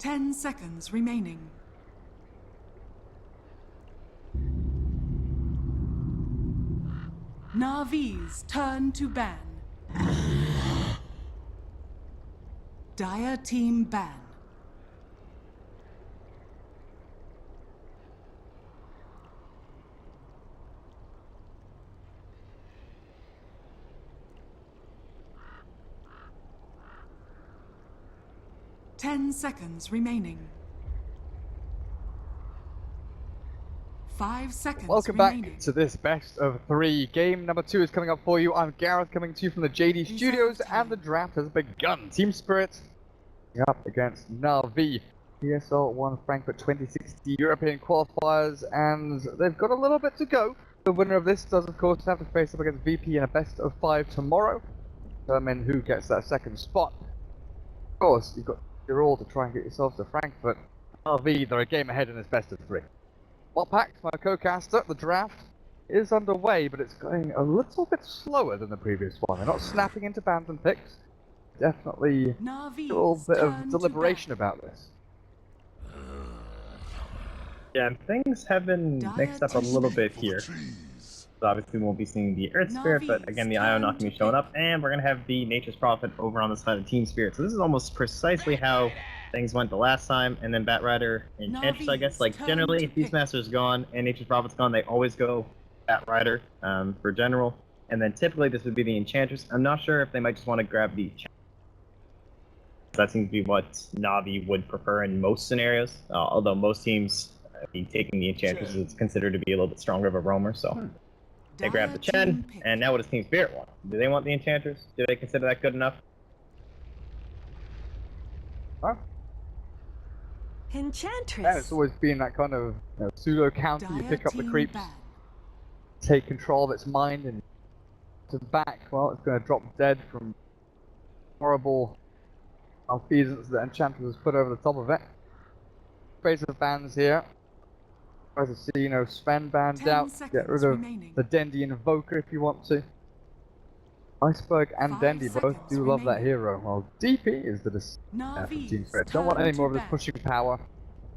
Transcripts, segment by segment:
10 seconds remaining. Navi's turn to ban. Dire team ban. Ten seconds remaining. 5 seconds Welcome remaining. back to this best of 3. Game number 2 is coming up for you. I'm Gareth, coming to you from the JD Studios, and the draft has begun. Team Spirit up against Navi. ESL One Frankfurt 2060 European qualifiers, and they've got a little bit to go. The winner of this does, of course, have to face up against VP in a best of 5 tomorrow. Determine who gets that second spot. Of course, you've got your all to try and get yourselves to Frankfurt. Navi, they're a game ahead in this best of 3. Well, packed, my co-caster, the draft is underway, but it's going a little bit slower than the previous one. They're not snapping into bans and picks. Definitely a little bit of deliberation about this. Yeah, things have been mixed up a little bit here. So obviously we won't be seeing the Earth Spirit, but again the Ion not going to be showing up, and we're going to have the Nature's Prophet over on the side of Team Spirit. So this is almost precisely how things went the last time, and then Batrider and Enchantress, I guess. Like, generally, if Beastmaster's gone and Nature's Prophet's gone, they always go Batrider for general. And then typically this would be the Enchantress. I'm not sure if they might just want to grab the Enchantress. That seems to be what Navi would prefer in most scenarios, although most teams taking the Enchantress is considered to be a little bit stronger of a roamer, so they grab the Chen, and now what does Team Spirit want? Do they want the Enchantress? Do they consider that good enough? Huh? Enchantress. Yeah, it's always been that kind of pseudo counter. You pick up the creeps, take control of its mind, and to the back, well, it's going to drop dead from horrible malfeasance that Enchantress has put over the top of it. Phase of bans here. Tries to see, Sven banned out. Get rid of the Dendy Invoker if you want to. Iceberg and Dendy both do love that hero. Well, DP is the from Team Spirit. Don't want any more of this pushing power.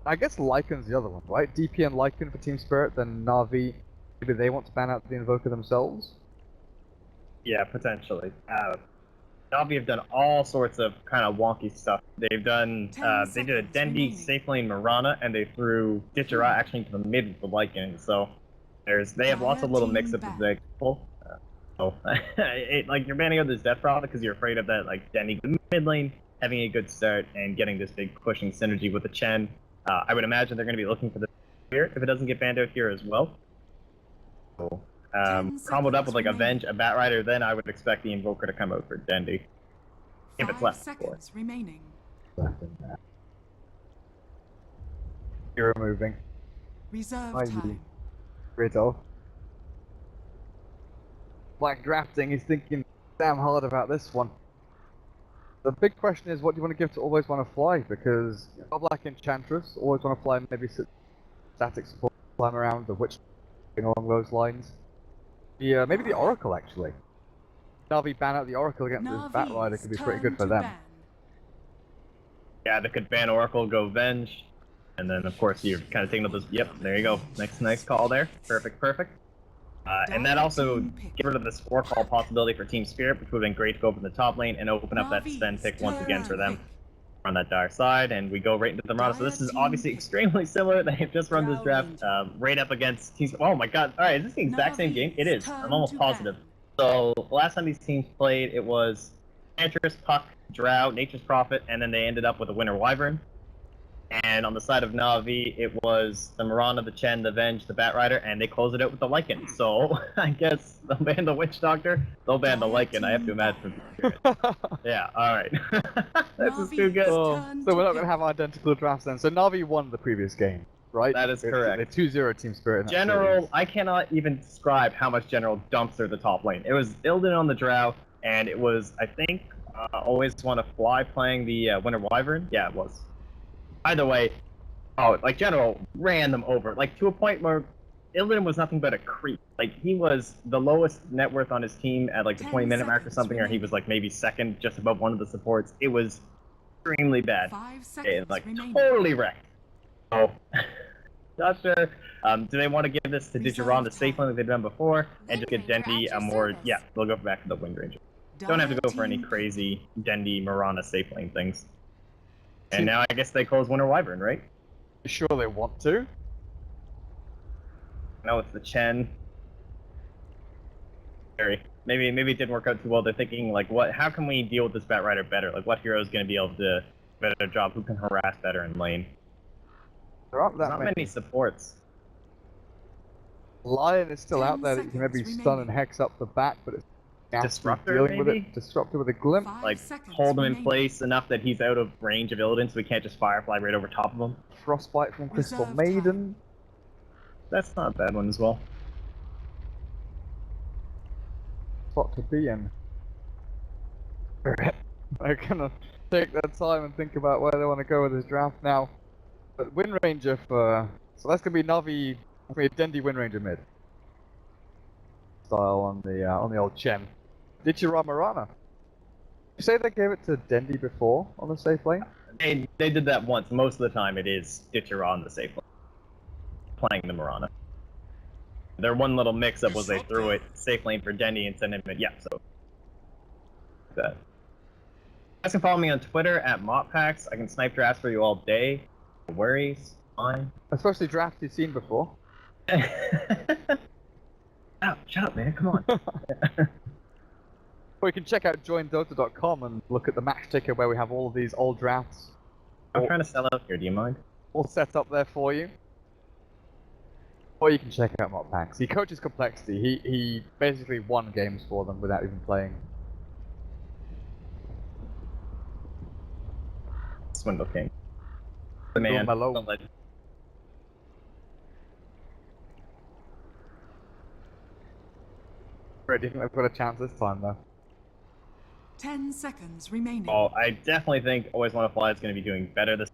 I guess Lycan's the other one, right? DP and Lycan for Team Spirit, then Navi. Maybe they want to ban out the Invoker themselves? Yeah, potentially. Navi have done all sorts of kind of wonky stuff. They've done, they did a Dendy safe lane Mirana, and they threw Ditchera actually into the mid with the Lycan. So they have lots of little mix-ups that they pull. Like, you're banning out this Death Prophet because you're afraid of that, like, Dendy mid lane having a good start and getting this big pushing synergy with the Chen. I would imagine they're going to be looking for the Spirit if it doesn't get banned out here as well. So, comboed up with like Avenge, a Batrider, then I would expect the Invoker to come out for Dendy. If it's left, of course. Remaining. Hero moving. Reserve time. Riddle. Black drafting, he's thinking damn hard about this one. The big question is, what do you want to give to Always Want to Fly? Because Black Enchantress, Always Want to Fly, maybe static support, climb around the Witch, along those lines. Maybe the Oracle, actually. Navi ban out the Oracle against this Batrider could be pretty good for them. Yeah, they could ban Oracle, go Venge, and then of course you're kind of taking up this. Yep, there you go. Nice call there. Perfect. And that also get rid of this Oracle possibility for Team Spirit, which would have been great to go from the top lane and open up that Sven pick once again for them on that dire side, and we go right into the Mirana. So this is obviously extremely similar. They have just run this draft right up against teams. Oh my god! All right, is this the exact same game? It is. I'm almost positive. So the last time these teams played, it was Enchantress, Puck, Drow, Nature's Prophet, and then they ended up with a Winter Wyvern. And on the side of Navi, it was the Mirana, the Chen, the Venge, the Batrider, and they closed it out with the Lycan. So I guess they'll ban the Witch Doctor, they'll ban the Lycan, I have to imagine. Yeah, alright. This is too good. So we're not going to have identical drafts then. So Navi won the previous game, right? That is correct. The 2-0 Team Spirit. General, I cannot even describe how much General dumps through the top lane. It was Illidan on the Drow, and it was, I think, Always Want to Fly playing the Winter Wyvern. Yeah, it was. Either way, General ran them over, like, to a point where Illidan was nothing but a creep. Like, he was the lowest net worth on his team at, like, the 20-minute mark or something, or he was, like, maybe second, just above one of the supports. It was extremely bad. 5 Okay, seconds like remaining. totally wrecked. Oh, not sure. Do they want to give this to Digiron the safe one that they've done before, and just get Wind Ranger Dendi at your a more? service. Yeah, they'll go back to the Wind Ranger. Don't have to go for any crazy Dendi Mirana safe lane things. And now I guess they close Winter Wyvern, right? You sure they want to? No, it's the Chen. Maybe it didn't work out too well. They're thinking like, how can we deal with this Bat Rider better? Like, what hero is going to be able to do a better job? Who can harass better in lane? There aren't that Not many supports. Lion is still 10 out there that you can maybe seconds stun and hex up the back, but it's nasty Disruptor, dealing with maybe? it. Disruptor with a glimp. 5 Like, seconds hold him in remaining. place enough that he's out of range of Illidan, so we can't just Firefly right over top of him. Frostbite from Crystal Reserve Maiden. That's not a bad one as well. Spot to be in. They're gonna take their time and think about where they want to go with this draft now. But Wind Ranger for... So that's gonna be Navi... That's gonna be a Dendi Wind Ranger mid. Style on the old Chen. Dichira Mirana. You say they gave it to Dendi before on the safe lane? They did that once. Most of the time it is Ditchera on the safe lane. Playing the Mirana. Their one little mix-up was they threw it safe lane for Dendi and sent him in. Yeah, so... That. You guys can follow me on Twitter at MopPacks. I can snipe drafts for you all day. No worries. Fine. Especially drafts you've seen before. Ow, shut up, man. Come on. Or you can check out joindota.com and look at the match ticker where we have all of these old drafts I'm trying to sell out here. Do you mind? all set up there for you. Or you can check out MopPacks. He coaches Complexity. He basically won games for them without even playing. Swindle King. The man. Malone. The legend. Great, do you think they've got a chance this time though? 10 seconds remaining. Oh, I definitely think Always Wanna Fly is going to be doing better this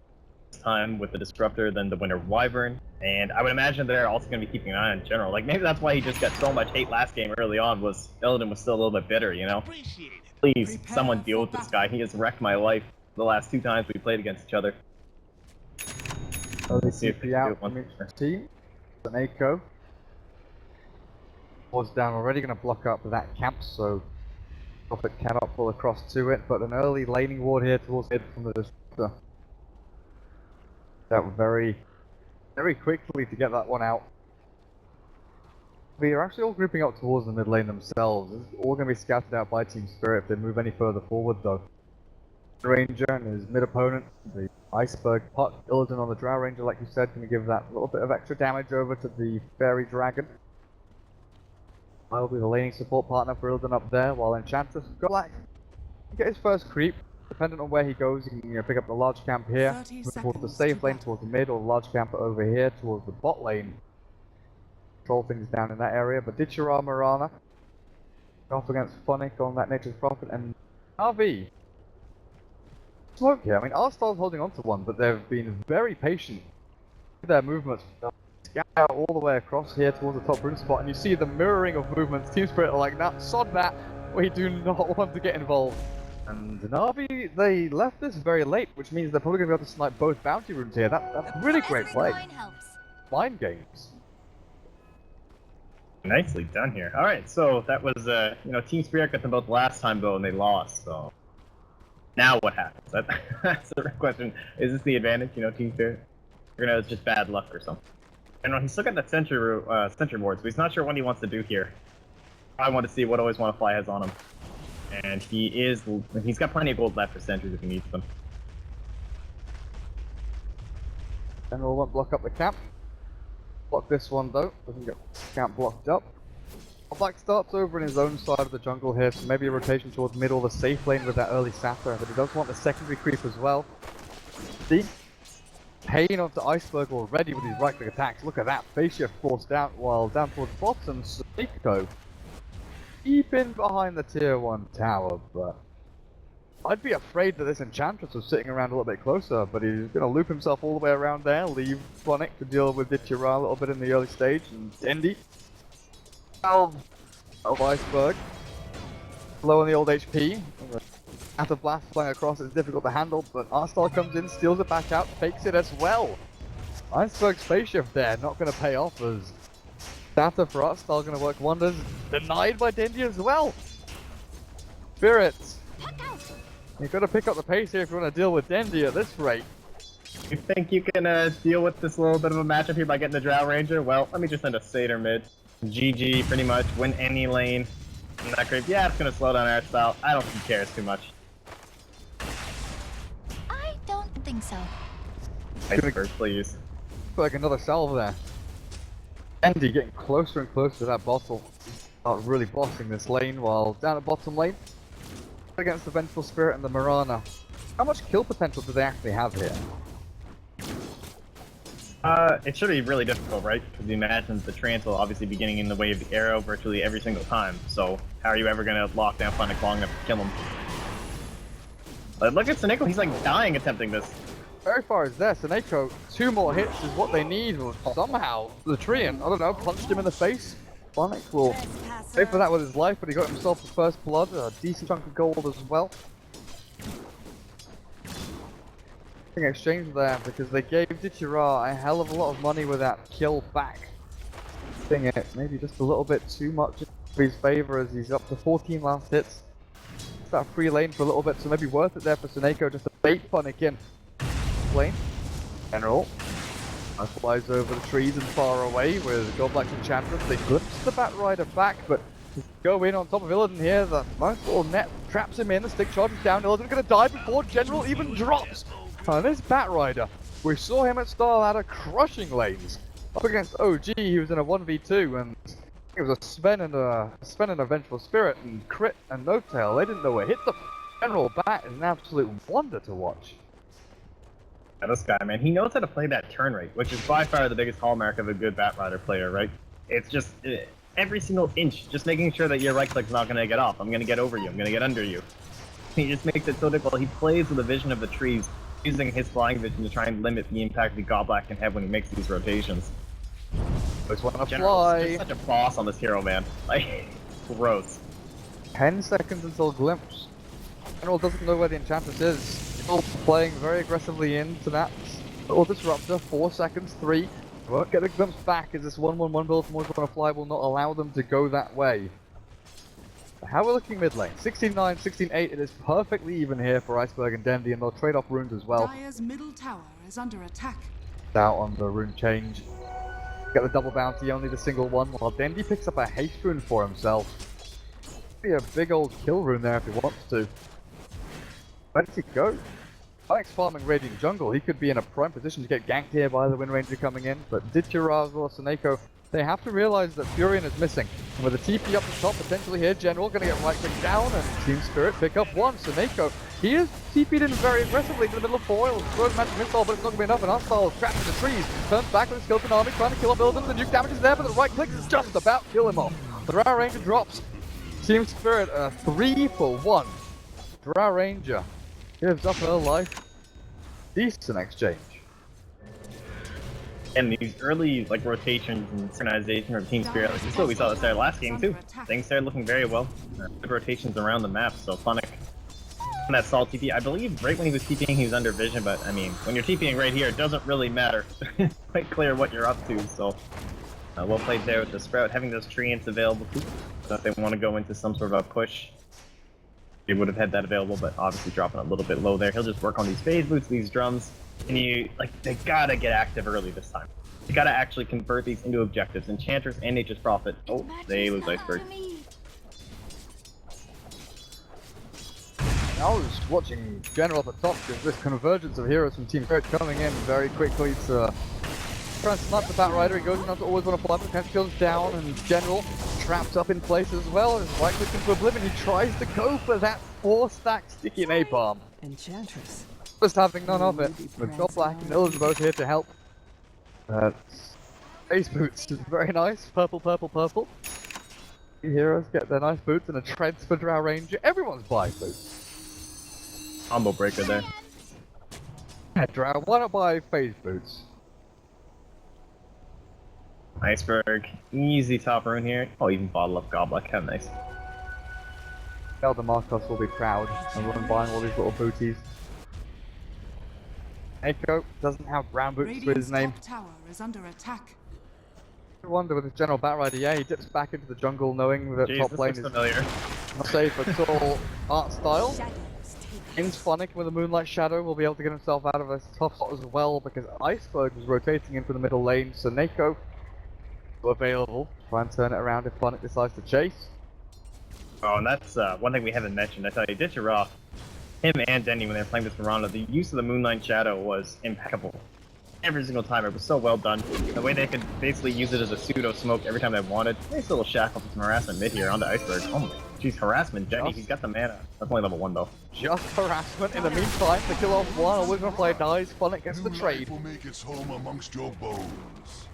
time with the Disruptor than the Winter Wyvern. And I would imagine they're also going to be keeping an eye on General. Like, maybe that's why he just got so much hate last game early on, was Illidan was still a little bit bitter, you know? Please, Prepare someone deal for with this battle. guy. He has wrecked my life the last 2 times we played against each other. Oh, they See if they CP can do out it from once. each team. An Echo. Was down already, going to block up that camp, so Prophet cannot pull across to it, but an early laning ward here towards mid from the Disruptor. That very quickly to get that one out. We are actually all grouping up towards the mid lane themselves. It's all going to be scouted out by Team Spirit if they move any further forward though. Ranger and his mid opponent, the Iceberg Puck, Illidan on the Drow Ranger like you said, going to give that little bit of extra damage over to the Fairy Dragon. I'll be the laning support partner for Illidan up there, while Enchantress got like get his first creep. Depending on where he goes, he can pick up the large camp here, 30 move towards the seconds safe to lane, battle. towards the mid, or the large camp over here, towards the bot lane. Control things down in that area, but Dichira Mirana off against Phonic on that Nature's Prophet, and RV. Smoke here. I mean, Arstyle's holding on to one, but they've been very patient with their movements. Scout out all the way across here towards the top rune spot, and you see the mirroring of movements. Team Spirit are like, nah, sod that. We do not want to get involved. And Na'Vi, they left this very late, which means they're probably going to be able to snipe both bounty runes here. That's really great Every play. line helps. Mind games. Nicely done here. Alright, so that was, Team Spirit got them both last time though, and they lost, so... Now what happens? That's the real question. Is this the advantage, Team Spirit? Or it's just bad luck or something? And he's still got that sentry board, so he's not sure what he wants to do here. I want to see what Always Want to Fly has on him. And he's got plenty of gold left for sentries if he needs them. General won't block up the camp. Block this one though, doesn't get camp blocked up. Black starts over in his own side of the jungle here, so maybe a rotation towards mid or the safe lane with that early sapper, but he does want the secondary creep as well. See? Paying onto Iceberg already with his right click attacks. Look at that, face shift forced down while down towards bottom, Seiko. Deep in behind the tier 1 tower, but I'd be afraid that this Enchantress was sitting around a little bit closer, but he's going to loop himself all the way around there, leave Phonic to deal with Dichira a little bit in the early stage, and Dendi. Of Iceberg. Low on the old HP. After blast flying across, it's difficult to handle, but Arstal comes in, steals it back out, fakes it as well. Iceberg space shift there, not going to pay off as Data for Arstal going to work wonders. Denied by Dindy as well. Spirits, you've got to pick up the pace here if you want to deal with Dindy at this rate. You think you can deal with this little bit of a matchup here by getting the Drow Ranger? Well, let me just send a Satyr mid. GG, pretty much. Win any lane. In that creep. Yeah, it's going to slow down Airstyle. I don't think he cares too much. I don't think so. Iceberg, please. Like another salve there. Andy getting closer and closer to that bottle. Not really bossing this lane while down at bottom lane. Against the Vengeful Spirit and the Mirana. How much kill potential do they actually have here? It should be really difficult, right? Because you imagine the trance will obviously be getting in the way of the arrow virtually every single time. So how are you ever going to lock down Funnick long enough to kill him? But look at Seneko, he's like dying attempting this. Very far as there, Seneko, 2 more hits is what they need. Somehow, the Treant, I don't know, punched him in the face. Funnick will pay for that with his life, but he got himself the first blood, a decent chunk of gold as well. Exchange there because they gave Dichira a hell of a lot of money with that kill back. Thing it maybe just a little bit too much in his favor as he's up to 14 last hits. It's that free lane for a little bit, so maybe worth it there for Seneko just to bait Funnick in. Lane. General. Flies over the trees and far away with Godlike Enchantress. They glimpse the Batrider back, but go in on top of Illidan here. The nice little net traps him in. The stick charges down. Illidan's going to die before General even drops. This Batrider, we saw him at Star Ladder crushing lanes. Up against OG, he was in a 1v2, and it was a Sven and a Vengeful Spirit, and Crit and No Tail. They didn't know where hit the General Bat is an absolute wonder to watch. Yeah, this guy, man, he knows how to play that turn rate, which is by far the biggest hallmark of a good Batrider player, right? It's just every single inch, just making sure that your right click's not going to get off. I'm going to get over you, I'm going to get under you. He just makes it so difficult. He plays with the vision of the trees, using his flying vision to try and limit the impact the Godblack can have when he makes these rotations. Just want to General's fly. just such a boss on this hero, man. Like, gross. 10 seconds until Glimpse. General doesn't know where the Enchantress is. Still playing very aggressively into that little Disruptor. 4 seconds, 3. Won't get the Glimpse back as this 1-1-1 build from Always Wanna Fly will not allow them to go that way. How we're looking mid lane, 16-9, 16-8, it is perfectly even here for Iceberg and Dendy, and they'll trade off runes as well. Dire's middle tower is under attack. Out on the rune change. Get the double bounty, only the single one, while Dendy picks up a haste rune for himself. Be a big old kill rune there if he wants to. Where does he go? Alex farming Radiant Jungle, he could be in a prime position to get ganked here by the Wind Ranger coming in, but Dichira or Seneko, they have to realize that Furion is missing. And with a TP up the top, potentially here, General gonna get right click down, and Team Spirit pick up one. Seneko, he is TP'd in very aggressively to the middle of foil, throws magic missile, but it's not gonna be enough, and Arstal trapped in the trees, turns back with a skeleton army, trying to kill off Illidan. The nuke damage is there, but the right click is just about kill him off. The Drow Ranger drops. Team Spirit, 3 for 1. Drow Ranger gives up her life. Decent exchange. And these early rotations and synchronization of Team Spirit, this is what we saw this there last game too. Things started looking very well. Good rotations around the map, so Funnick that Salt TP, I believe right when he was TPing he was under vision, but I mean, when you're TPing right here, it doesn't really matter. Quite clear what you're up to, so well played there with the Sprout, having those treants available too, so if they want to go into some sort of a push, they would have had that available, but obviously dropping a little bit low there. He'll just work on these phase boots, these drums. And they gotta get active early this time. They gotta actually convert these into objectives. Enchantress and Nature's Prophet. Oh, they lose Iceberg. I was watching General at the top because this convergence of heroes from Team Spirit coming in very quickly to try and snipe the Batrider. He goes in to Always Wanna Fly, but the goes down, and General trapped up in place as well. His right click into Oblivion. He tries to go for that 4-stack sticky napalm. Enchantress. Just having none of it. With Godblack and Illidan both here to help. Face boots is very nice. Purple, purple, purple. The heroes get their nice boots and a treads for Drow Ranger. Everyone's buying boots. Combo breaker there. Yeah, Drow, why not buy phase boots? Iceberg, easy top rune here. Oh, even bottle up Godblack, how nice. Elder Marcos will be proud and run buying all these little booties. Echo doesn't have brown boots with his name. Top tower is under attack. I wonder with his general bat rider, yeah, he dips back into the jungle knowing that Jeez, top this lane looks is familiar. not safe at all. Art style. James Phonic with a Moonlight Shadow will be able to get himself out of a tough spot as well because Iceberg was rotating into the middle lane, so Nako available. Try and turn it around if Phonic decides to chase. Oh, and that's one thing we haven't mentioned. I tell you, Ditchera, him and Denny, when they were playing this Miranda, the use of the Moonlight Shadow was impeccable. Every single time, it was so well done. The way they could basically use it as a pseudo smoke every time they wanted. Nice little shackle for some harassment mid here onto Iceberg. Oh my, geez, harassment, Denny, he's got the mana. That's only level 1 though. Just harassment. In the meantime, the kill off one, always gonna play dies. Phonic gets the trade. Will make its home amongst your bones.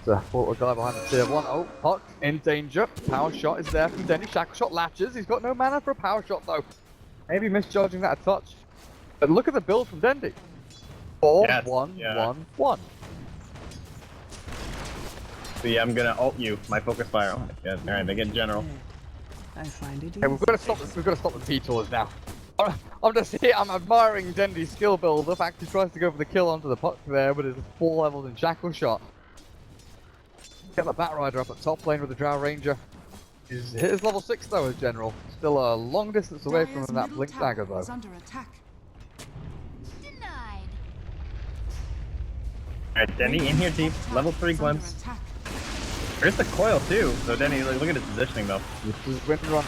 The guy behind the tier 1. Oh, Puck in danger. Power shot is there from Denny. Shackle shot latches. He's got no mana for a power shot though. Maybe misjudging that a touch. But look at the build from Dendy. 4, Yes, 1, yeah. 1, 1. So yeah, I'm gonna ult you, my focus fire. Oh my god, alright, they get general. I find it Okay, we've got to stop this. We've got to stop the P-Tours now. I'm just here. I'm admiring Dendy's skill build. The fact he tries to go for the kill onto the Puck there, but it's 4 levels in shackle shot. Get the Bat Rider up at top lane with the Drow Ranger. He's hit his level 6 though as general. Still a long distance away from that Blink Dagger though. Under attack. Denied. Alright, Denny in here, team. Level 3 glimpse. There's the coil too. So Denny, like, look at his positioning though. This is wind run.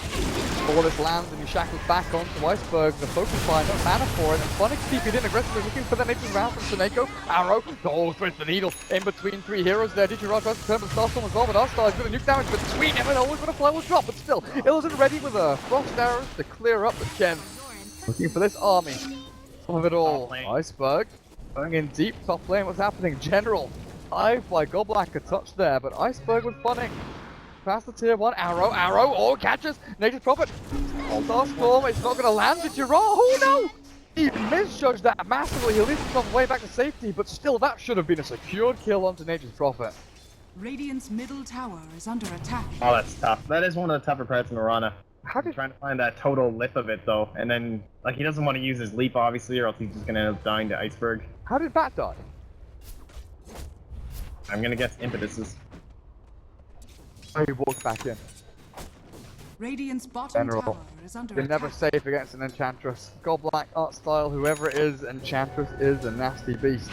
All this lands and he shackles back onto Iceberg. The focus fire, no mana for it. And Phonic TP'd in aggressively looking for the native round from Seneko. Arrow, oh, threads the needle in between 3 heroes there. Ditchera tries to turn the Starstorm as well, but Arstar has got a nuke damage between him and always going to fly will drop. But still, Illusion ready with a frost arrows to clear up the Chen. Looking for this army. Some of it all. Iceberg going in deep top lane. What's happening? General. Dive by Goblak, a touch there, but Iceberg with Phonic. Past the tier 1, arrow, oh, catches, Native Prophet. Starstorm, it's not going to land, Ditchera, oh no! He misjudged that massively, he leaves himself way back to safety, but still, that should have been a secured kill onto Nature's Prophet. Radiant's middle tower is under attack. Oh, that's tough. That is one of the tougher parts in Mirana. How did... Trying to find that total lip of it though, and then, like, he doesn't want to use his leap obviously, or else he's just going to end up dying to Iceberg. How did Bat die? I'm gonna guess impetuses. Oh, he walked back in. Radiant's bottom General. tower is under You're attack. never safe against an Enchantress. Goblak, art style, whoever it is, Enchantress is a nasty beast.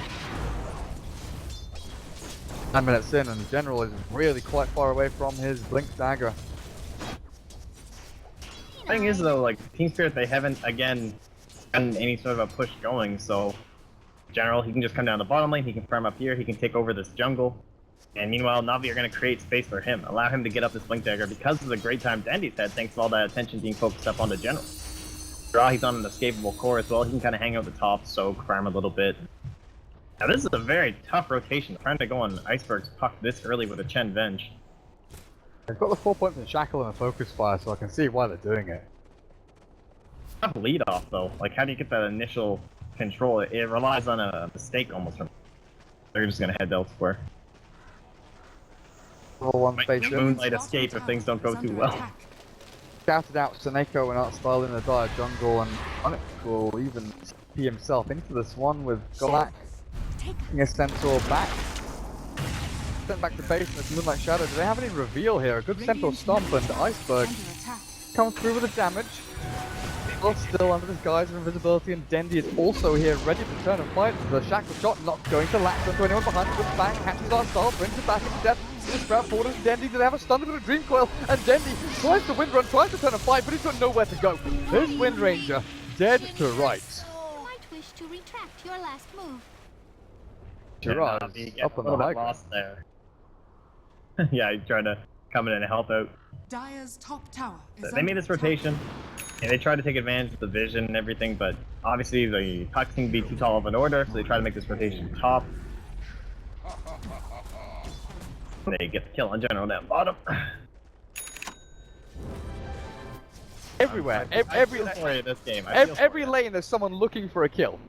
9 minutes in, and General is really quite far away from his Blink Dagger. Thing is though, like, Team Spirit, they haven't, again, gotten any sort of a push going, so... General, he can just come down the bottom lane, he can farm up here, he can take over this jungle. And meanwhile, Na'Vi are going to create space for him, allow him to get up this Blink Dagger because of the great time Dandy's had, thanks to all that attention being focused up on the General. Draw, he's on an escapable core as well, he can kind of hang out the top, soak, farm a little bit. Now this is a very tough rotation, trying to go on Iceberg's Puck this early with a Chen Venge. They've got the 4 points in Shackle and a Focus Fire, so I can see why they're doing it. Tough lead off though, like how do you get that initial control? It relies on a mistake almost from... They're just gonna head elsewhere. Roll one Might station. Moonlight escape if things don't go too well. Scouted out Seneko and Art Style in the dire jungle, and Phonic will even see himself into this one with Goblak taking a Centaur back. Sent back to base in this Moonlight Shadow. Do they have any reveal here? A good Centaur Stomp and Iceberg comes through with the damage. People still under this guise of invisibility, and Dendy is also here ready to turn and fight. The shackle shot not going to latch onto anyone behind him. Good bang, catches our style, brings it back into death. The sprout forward as Dendy did have a stun with a dream coil, and Dendy tries to wind run, tries to turn and fight, but he's got nowhere to go. There's Wind Ranger, dead to rights. You might wish to retract your last move. Gerard's up on the high ground. Lost there. Yeah, he's trying to come in and help out. Dire's top tower is They made this under attack. rotation, and they tried to take advantage of the vision and everything, but obviously the Puck seemed to be too tall of an order, so they try to make this rotation top. They get the kill on General down bottom. Everywhere, every lane there's someone looking for a kill.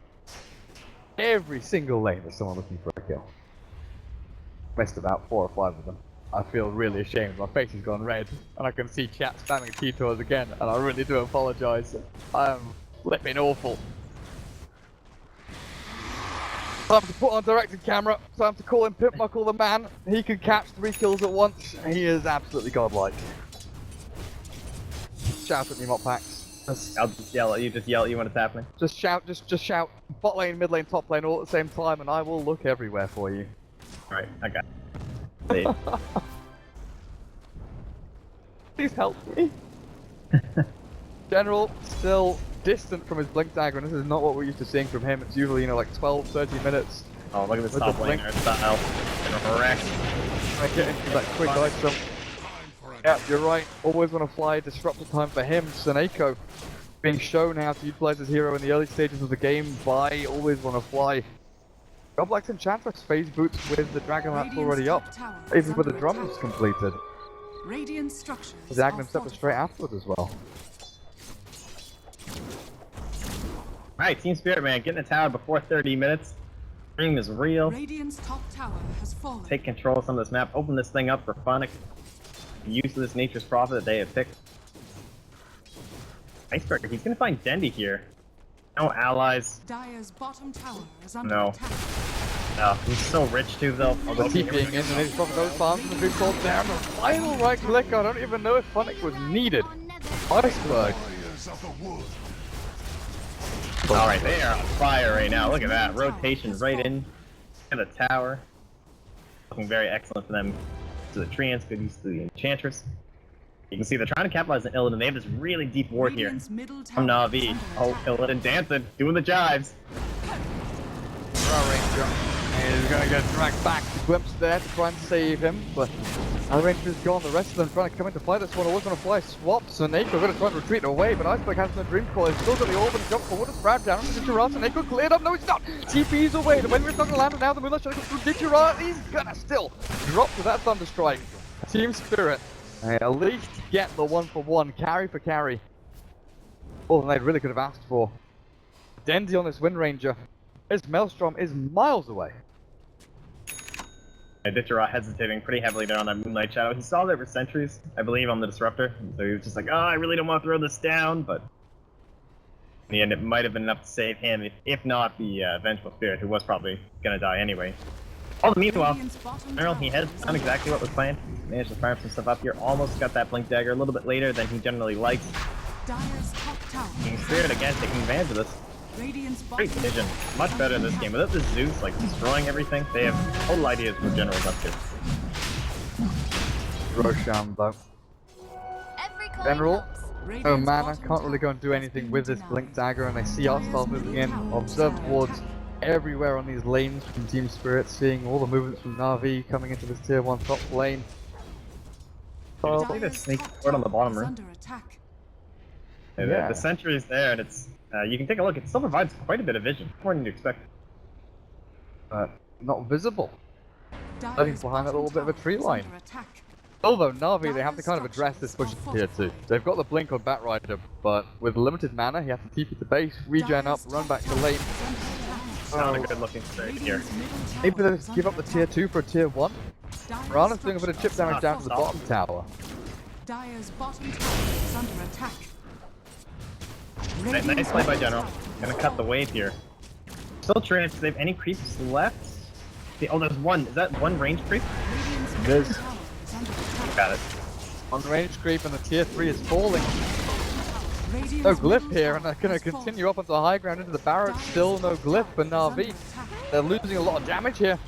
Every single lane there's someone looking for a kill. Missed about 4 or 5 of them. I feel really ashamed. My face has gone red, and I can see chat spamming T-Tours again, and I really do apologise. I'm flipping awful. Time to put on directed camera, time to call him Pimp Muckle the man. He can catch 3 kills at once. He is absolutely godlike. Shout at me, Mop Packs. I'll just yell at you, when it's happening. Just shout, just shout. Bot lane, mid lane, top lane all at the same time, and I will look everywhere for you. Alright, I got it. Please help me. General still distant from his blink dagger, and this is not what we're used to seeing from him. It's usually, you know, like 12, 30 minutes. Oh, look at this With top the blink. laner style. And wreck. I get into that quick item. Yeah, you're right. Always want to fly. Disruptive time for him. Seneko being shown how to utilize his hero in the early stages of the game by always want to fly. Godlike's Enchantress phase boots with the Dragon Lance already up, even with the drums completed. Radiant structures. His Agnum Scepter straight afterwards as well. Alright, Team Spirit, man, getting the tower before 30 minutes. Dream is real. Radiant's top tower has fallen. Take control of some of this map. Open this thing up for Phonic. Use this Nature's Prophet that they have picked. Iceberg, he's gonna find Dendi here. No allies. Dire's bottom tower is under No. attack. No, he's so rich too, though. The TPing in, and he's probably those farms and the big called down. The final right click, I don't even know if Phonic was needed. Iceberg. Warriors of the wood. Alright, they are on fire right now. Look at that. Rotation right in to the tower. Looking very excellent for them. To the Treants, good use to the Enchantress. You can see they're trying to capitalize on Illidan. They have this really deep ward here Radiant's middle tower from is Na'Vi. under Oh, attack. Illidan dancing, doing the jives. Ranger is going to get dragged back. Glimpse there to try and save him, but our Ranger's gone. The rest of them trying to come in to fight this one. Always going to fly swaps. And Nato going to try and retreat away, but Iceberg has no dream call. He's still got the orb and jump forward. It's Brad down. Digirata. Nato cleared up. No, it's not. TP's away. The Windwind's not going to land, and now the Moonlight Shadow goes through Digirata. He's going to still drop to that Thunderstrike. Team Spirit, at least get the 1-for-1, carry for carry. All than they really could have asked for. Dendi on this Wind Ranger. His Maelstrom is miles away. Ditchera hesitating pretty heavily there on that Moonlight Shadow. He saw there for sentries, I believe, on the Disruptor. So he was just like, oh, I really don't want to throw this down, but in the end it might have been enough to save him, if not the Vengeful Spirit, who was probably going to die anyway. Oh, meanwhile, Radiant's bottom General, tower he has is done under exactly what was planned. Managed to farm some stuff up here. Almost got that Blink Dagger a little bit later than he generally likes. Dire's top tower Team is Spirit under again attack. taking advantage of this. Radiant's Great bottom vision. tower Much is better in under this game. attack. Without the Zeus, like, destroying everything, they have total ideas what General's up to. Roshan, Every coin General. helps. Oh Radiant's man, I bottom can't really go tower and do has anything been with this denied. Blink Dagger, and I see Artstar moving in. Observed wards everywhere on these lanes from Team Spirit, seeing all the movements from Na'Vi coming into this tier 1 top lane. I So, think they Dire's sneak top forward on the tower bottom is room. under attack. And Yeah. the sentry is there, and it's you can take a look. It still provides quite a bit of vision, more than you expect. not visible. Dire's behind that bottom little bit of a tower tree is line. under attack. Although Na'Vi, they have to kind of address this push to tier 2. They've got the blink on Batrider, but with limited mana, he has to TP to base, regen up, Dire's run top back to tower lane. is under attack. Not a Oh. good looking start here. Radiant's middle tower Maybe they is give up under the tier attack. 2 for a tier 1. Dire's Rana's doing a bit of chip damage down to the Stop. bottom tower. Dire's bottom tower is under attack. Nice play by General. Gonna cut the wave here. Still trying to save any creeps left. Oh, there's one. Is that one range creep? Radiant's middle There's- tower is under attack. Got it. On range creep, and the tier 3 is falling. Radiant's No glyph middle here, and tower they're going has to fallen. continue up onto the high ground into the barracks. Still no glyph for Na'Vi. They're losing a lot of damage here.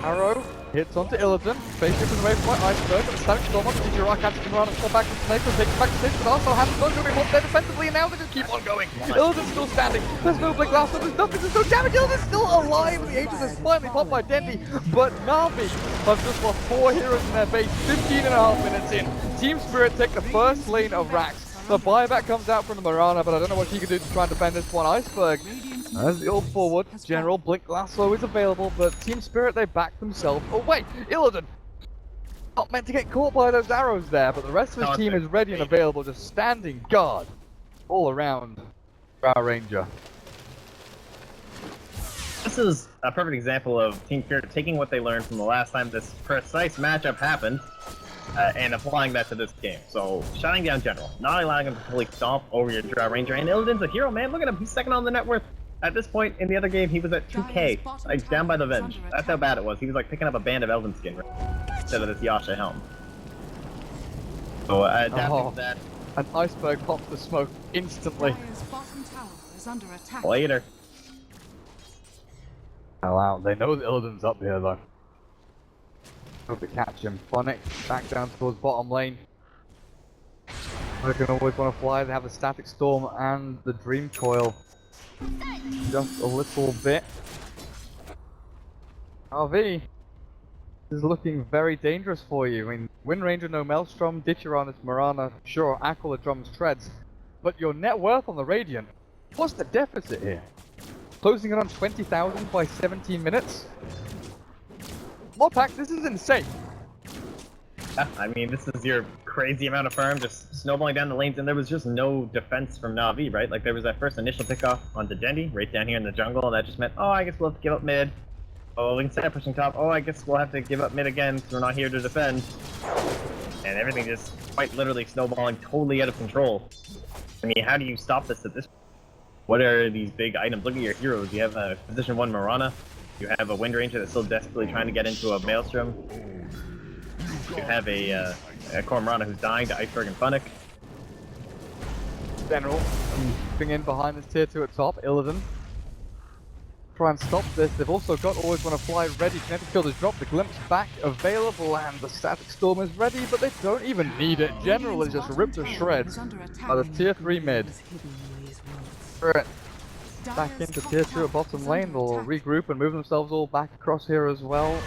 Arrow hits onto Illidan. Face shipping away from Iceberg. But the Static Storm onto Digirata catching around and fall back to Snake. Takes back to Snake, but also hasn't done doing what they're defensively, and now they just keep on going. Illidan's still standing. There's no Blink Last, there's nothing, there's no damage. Illidan's still alive, and the Aegis is finally popped by Dendi. But Na'Vi have just lost 4 heroes in their base, 15.5 minutes in. Team Spirit take the first lane of Rax. The buyback comes out from the Mirana, but I don't know what she can do to try and defend this one. Iceberg as the ult forward. General Blink Lasso is available, but Team Spirit, they back themselves away. Illidan not meant to get caught by those arrows there, but the rest of his team is ready and available, just standing guard all around our Ranger. This is a perfect example of Team Spirit taking what they learned from the last time this precise matchup happened and applying that to this game. So, shutting down General, not allowing him to fully stomp over your Drow Ranger. And Illidan's a hero, man. Look at him. He's second on the net worth. At this point in the other game, he was at 2k, like down by the Venge. That's how bad it was. He was like picking up a band of Elven skin right? Instead of this Yasha helm. So, adapting to that. An iceberg pops the smoke instantly. Dire's bottom tower is under attack. Later. Oh wow, they know that Illidan's up here though. Hope to catch him. Phonic back down towards bottom lane. They're gonna always want to fly. They have the Static Storm and the Dream Coil. Just a little bit. RV is looking very dangerous for you. I mean, Wind Ranger, no Maelstrom, Ditcheron, Mirana, sure, Aquila drums treads. But your net worth on the Radiant, what's the deficit here? Closing in on 20,000 by 17 minutes? Mopac, this is insane. Yeah, I mean, this is your crazy amount of farm just snowballing down the lanes, and there was just no defense from Na'Vi, right? Like, there was that first initial pickoff onto Dendi, right down here in the jungle, and that just meant, oh, I guess we'll have to give up mid. Oh, Vincere pushing top. Oh, I guess we'll have to give up mid again, because we're not here to defend. And everything just quite literally snowballing totally out of control. I mean, how do you stop this at this point? What are these big items? Look at your heroes. You have a position 1 Mirana. You have a Wind Ranger that's still desperately trying to get into a Maelstrom. You have a Cormorana who's dying to Iceberg and Phonic. General, moving in behind this tier 2 at top, Illidan. Try and stop this. They've also got Always Wanna Fly ready. Kinetic Field is dropped, the Glimpse back available, and the Static Storm is ready, but they don't even need it. General is just ripped to shreds by the tier 3 mid. Spirit back into tier 2 at bottom lane. They'll regroup and move themselves all back across here as well.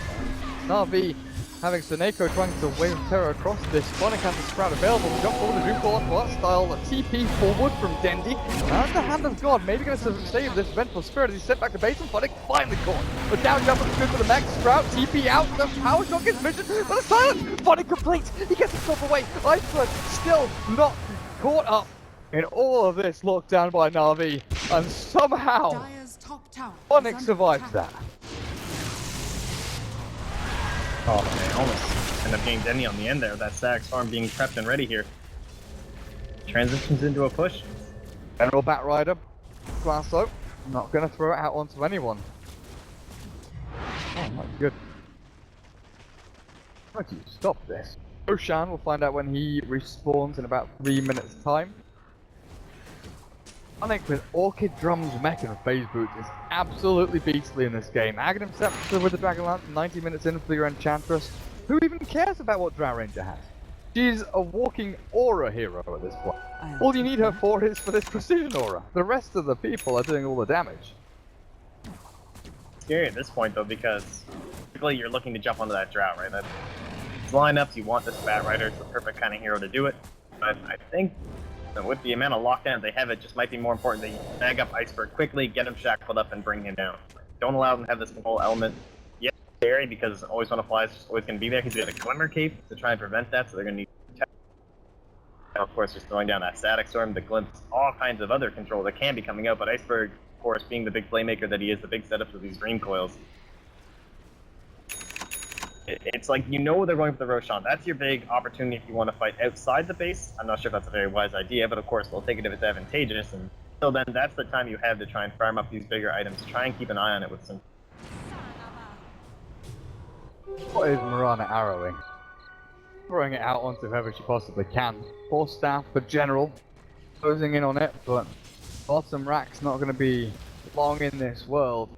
Na'Vi having Seneko trying to wave terror across this. Phonic has the Sprout available to jump forward to do for style. A TP forward from Dendi. And the Hand of God, maybe going to save this Vengeful Spirit as he's sent back to base, and Phonic finally caught. But down jump is good for the max. Sprout, TP out, the power shot gets mission, but the silence! Phonic complete! He gets himself away. Iceberg still not caught up in all of this lockdown by Na'Vi. And somehow, Dire's top tower is Phonic under survives attack. that. Oh man, almost end up getting Denny on the end there with that Sax farm being prepped and ready here. Transitions into a push. General Batrider, Glasso, not going to throw it out onto anyone. Oh my good. How do you stop this? Oshan, we'll find out when he respawns in about 3 minutes time. I think with Orchid Drums, Mech and Phase Boots is absolutely beastly in this game. Aghanim Scepter with the Dragon Lance 90 minutes in for your Enchantress. Who even cares about what Drow Ranger has? She's a walking aura hero at this point. All you need her for is for this precision aura. The rest of the people are doing all the damage. Scary at this point though, because typically you're looking to jump onto that Drow, right? That's lineups, you want this Batrider, it's the perfect kind of hero to do it. But I think that with the amount of lockdowns they have, it just might be more important that you snag up Iceberg quickly, get him shackled up, and bring him down. Don't allow them to have this control element. Yeah, scary because Always Wanna Fly is just always going to be there. He's got a Glimmer Cape to try and prevent that, so they're going to need to now, of course, just throwing down that Static Storm, the Glimpse, all kinds of other control that can be coming out, but Iceberg, of course, being the big playmaker that he is, the big setups with these Dream Coils. It's like, you know they're going for the Roshan. That's your big opportunity if you want to fight outside the base. I'm not sure if that's a very wise idea, but of course they'll take it if it's advantageous. And so then that's the time you have to try and farm up these bigger items. Try and keep an eye on it with some... What is Mirana arrowing? Throwing it out onto whoever she possibly can. Force staff for General. Closing in on it, but bottom rack's not going to be long in this world.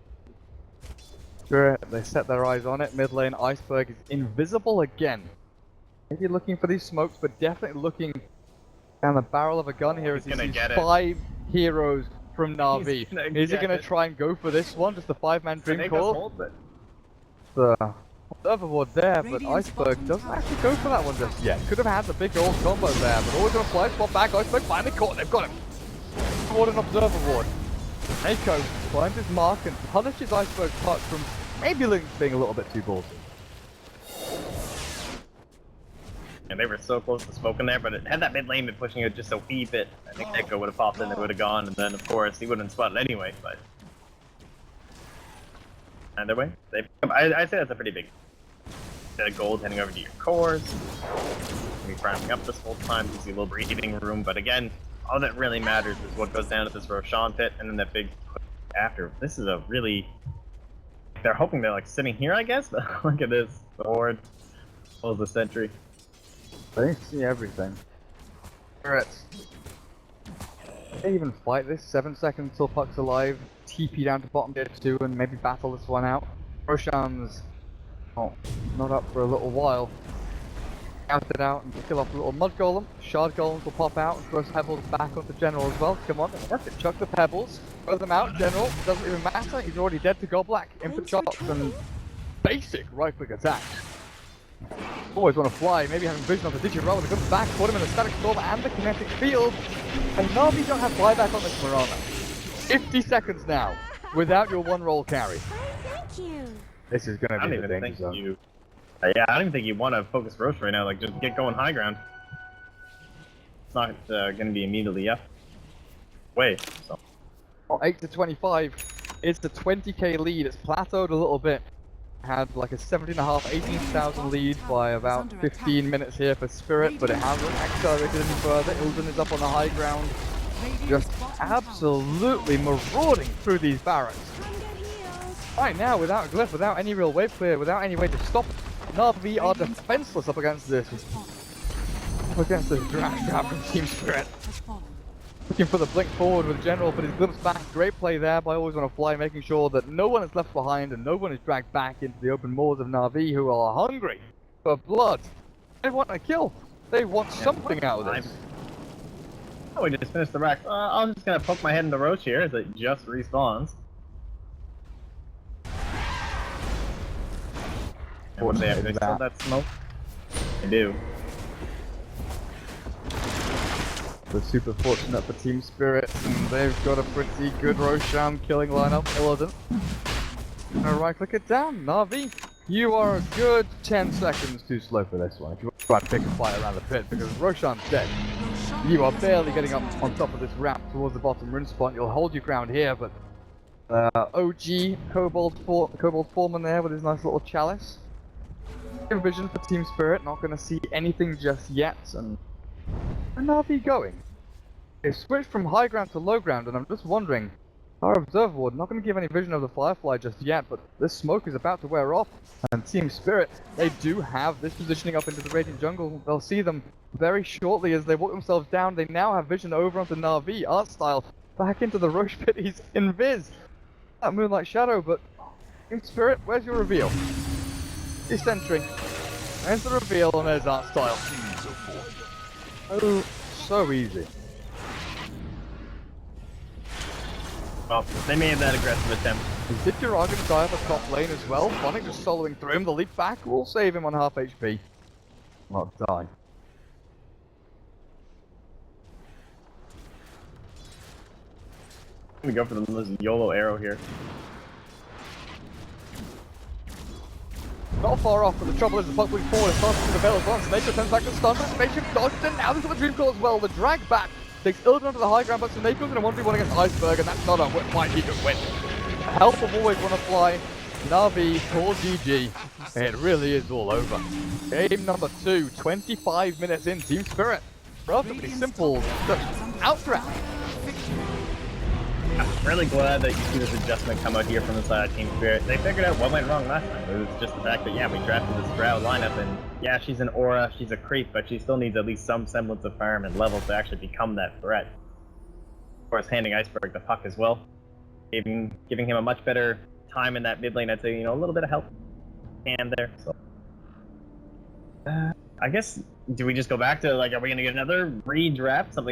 They set their eyes on it. Mid lane, Iceberg is invisible again. Maybe looking for these smokes, but definitely looking down the barrel of a gun here as he sees 5 heroes from Na'Vi. Is he going to try and go for this one? Just a 5-man Dream Call? The overboard there, but Iceberg doesn't actually go for that one just yet. Could have had the big old combo there, but Always Wanna Fly, spot back. Iceberg finally caught. They've got him. What an observer ward. Mako finds his mark and punishes Iceberg's touch from maybe being a little bit too ballsy. And they were so close to smoking there, but had that mid lane been pushing it just a wee bit, I think Neko would have popped in, it would have gone, and then of course he wouldn't have spotted anyway, but... Either way, I'd say that's a pretty big set of gold heading over to your cores. Be priming up this whole time, gives you a little breathing room, but again, all that really matters is what goes down at this Roshan pit, and then that big push after. This is a really... They're hoping they're like sitting here, I guess? Look at this. The horde. What was the sentry? They see everything. Spirits. They even fight this. 7 seconds till Puck's alive. TP down to bottom tier 2 and maybe battle this one out. Roshan's not up for a little while. Count it out and kill off a little mud golem. Shard golems will pop out and throw pebbles back onto General as well. Come on, work it. Chuck the pebbles. Throw them out. General doesn't even matter. He's already dead to Goblak. Input shots and basic right click attack. Always want to fly. Maybe having vision on the digit roll. It comes back. Put him in the static storm and the kinetic field. And Na'Vi don't have flyback on this Mirana. 50 seconds now without your one roll carry. Thank you. This is going to be the danger zone. Yeah, I don't even think you want to focus Roche right now. Like, just get going high ground. It's not going to be immediately up. Way. So. Well, 8 to 25. It's the 20k lead. It's plateaued a little bit. Had like a 17.5, 18,000 lead by about 15 minutes here for Spirit, but it hasn't accelerated any further. Ilden is up on the high ground, just absolutely marauding through these barracks. Right now, without a glyph, without any real wave clear, without any way to stop it, Na'Vi are defenseless up against this. Up against this drag trap from Team Spirit. Looking for the blink forward with General, but his glimpse back. Great play there by Always Want to Fly, making sure that no one is left behind and no one is dragged back into the open moors of Na'Vi, who are hungry for blood. They want a kill. They want something out of this. Oh, we just finished the rack. I'm just gonna poke my head into Roche here as it just respawns. And what they have, they still that smoke? They do. They're super fortunate for Team Spirit, and they've got a pretty good Roshan killing lineup. Illidan. Gonna right click it down. Na'Vi, you are a good 10 seconds too slow for this one. If you want to try and pick a fight around the pit, because Roshan's dead. You are barely getting up on top of this ramp towards the bottom rune spot. You'll hold your ground here, but OG Kobold Foreman there with his nice little chalice. Good vision for Team Spirit. Not going to see anything just yet, and where are Na'Vi going? They've switched from high ground to low ground, and I'm just wondering, our Observer Ward not going to give any vision of the Firefly just yet, but this smoke is about to wear off, and Team Spirit, they do have this positioning up into the Radiant Jungle. They'll see them very shortly as they walk themselves down. They now have vision over onto Na'Vi, art style, back into the Roche pit. He's invis. That Moonlight Shadow, but Team Spirit, where's your reveal? He's sentry. There's the reveal on his art style. Oh, so easy. Well, they made that aggressive attempt. Did Jiragen die up a top lane as well? Phonic just soloing through him. The leap back will save him on half HP. Not die. I'm gonna go for the YOLO arrow here. Not far off, but the trouble is the puck moving forward. It starts to the bell as well. Snake turns back to stun, but Spaceship dodged, and now this is the Dream Call as well. The drag back takes Ilden onto the high ground, but Snake's going to 1v1 against Iceberg, and that's not a fight he could win. The help of Always Want to Fly. Na'Vi for GG. It really is all over. Game number 2, 25 minutes in, Team Spirit. Relatively simple, just out-draft. I'm really glad that you see this adjustment come out here from the side of Team Spirit. They figured out what went wrong last time. It was just the fact that, yeah, we drafted this Drow lineup, and yeah, she's an aura, she's a creep, but she still needs at least some semblance of farm and level to actually become that threat. Of course, handing Iceberg the puck as well. Giving him a much better time in that mid lane. I'd say, you know, a little bit of help and there. So, I guess, do we just go back to, like, are we going to get another redraft? Something